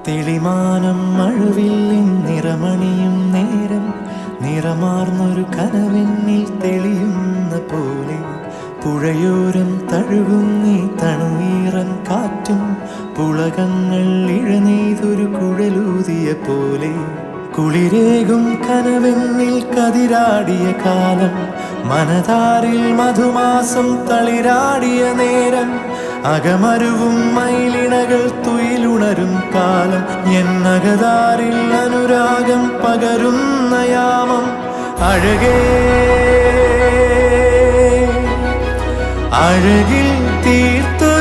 തെളിമാനം മഴവില്ലിൻ നിറമണിയും നേരം നിറമാർന്നൊരു കനവെന്നിൽ തെളിയുന്ന പോലെ പുഴയോരം തഴുകുന്നീ തണുനീറൻ കാറ്റും പുളകങ്ങൾ ഇഴനെയ്തൊരു കുഴലൂതിയ പോലെ കുളിരേകും കനവെന്നിൽ കതിരാടിയ കാലം മനതാരിൽ മധുമാസം തളിരാടിയ നേരം അകമരുവും മയിലിണകൾ തുയിലുണരും കാലം എന്നകതാരിൽ അനുരാഗം പകരുന്ന യാമം അഴകേ അഴകിൽ തീർത്തു